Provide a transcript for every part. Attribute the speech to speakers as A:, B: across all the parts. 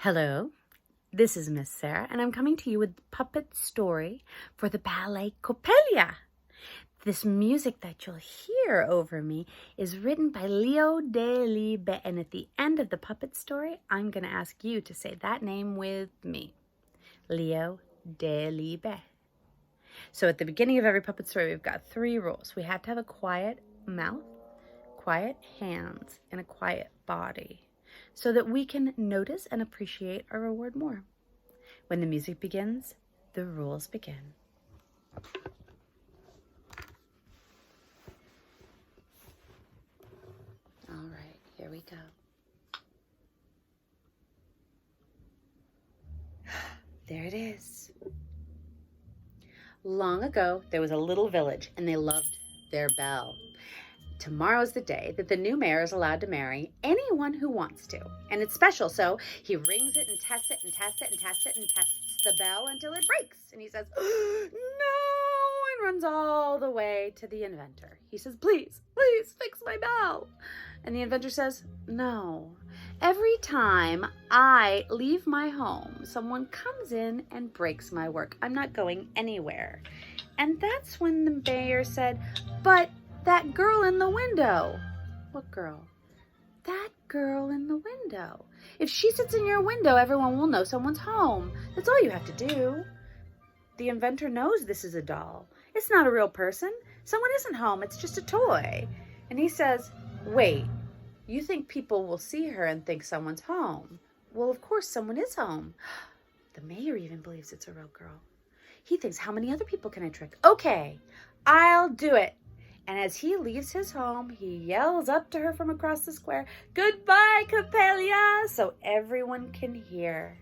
A: Hello, this is Miss Sarah, and I'm coming to you with the puppet story for the ballet Coppelia. This music that you'll hear over me is written by Delibe, and at the end of the puppet story, I'm going to ask you to say that name with me. Delibe. So at the beginning of every puppet story, we've got 3 rules. We have to have a quiet mouth, quiet hands, and a quiet body, so that we can notice and appreciate our reward more. When the music begins, the rules begin. All right, here we go. There it is. Long ago, there was a little village, and they loved their belle. Tomorrow's the day that the new mayor is allowed to marry anyone who wants to. And it's special, so he rings it and tests it and tests it and tests it and tests the bell until it breaks. And he says, no, and runs all the way to the inventor. He says, please fix my bell. And the inventor says, no. Every time I leave my home, someone comes in and breaks my work. I'm not going anywhere. And that's when the mayor said, but that girl in the window. What girl? That girl in the window. If she sits in your window, everyone will know someone's home. That's all you have to do. The inventor knows this is a doll. It's not a real person. Someone isn't home. It's just a toy. And he says, wait, you think people will see her and think someone's home? Well, of course, someone is home. The mayor even believes it's a real girl. He thinks, how many other people can I trick? Okay, I'll do it. And as he leaves his home, he yells up to her from across the square, goodbye, Coppelia, so everyone can hear.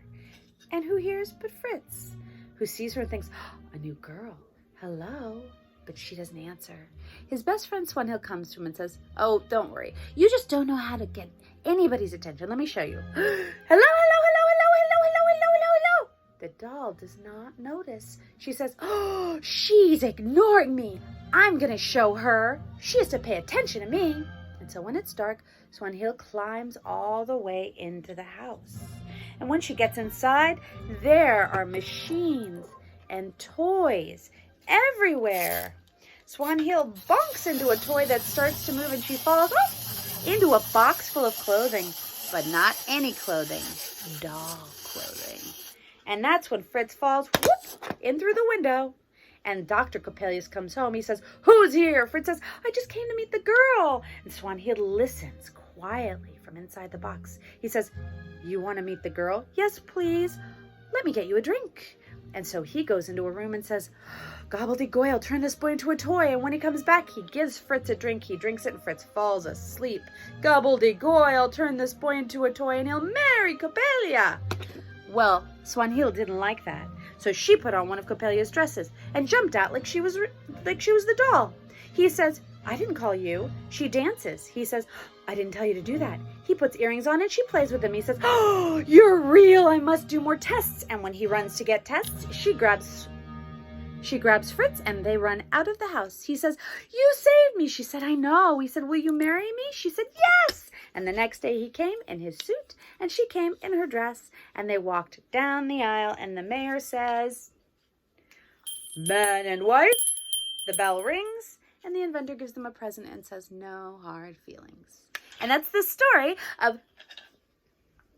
A: And who hears but Fritz, who sees her and thinks, oh, a new girl, hello, but she doesn't answer. His best friend Swanhild comes to him and says, oh, don't worry, you just don't know how to get anybody's attention. Let me show you. Hello. The doll does not notice. She says, oh, she's ignoring me. I'm going to show her. She has to pay attention to me. And so when it's dark, Swanhild climbs all the way into the house. And when she gets inside, there are machines and toys everywhere. Swanhild bonks into a toy that starts to move, and she falls into a box full of clothing, but not any clothing, doll clothing. And that's when Fritz falls in through the window. And Dr. Coppelius comes home. He says, who's here? Fritz says, I just came to meet the girl. And Swanhild listens quietly from inside the box. He says, you want to meet the girl? Yes, please. Let me get you a drink. And so he goes into a room and says, gobbledygook, turn this boy into a toy. And when he comes back, he gives Fritz a drink. He drinks it and Fritz falls asleep. Gobbledygook, turn this boy into a toy and he'll marry Coppelia. Well, Swanhild didn't like that, so she put on one of Coppelia's dresses and jumped out like she was the doll. He says, I didn't call you. She dances. He says, I didn't tell you to do that. He puts earrings on and she plays with them. He says, oh, you're real. I must do more tests. And when he runs to get tests, she grabs Fritz and they run out of the house. He says, you saved me. She said, I know. He said, will you marry me? She said, yes. And the next day he came in his suit and she came in her dress, and they walked down the aisle, and the mayor says, man and wife. The bell rings and the inventor gives them a present and says, no hard feelings. And that's the story of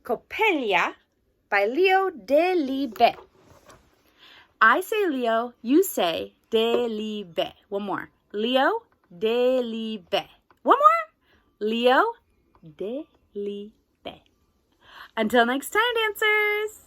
A: Coppelia by Delibe. I say Leo, you say Delibe. One more. Delibe. One more. Delibe. Until next time, dancers.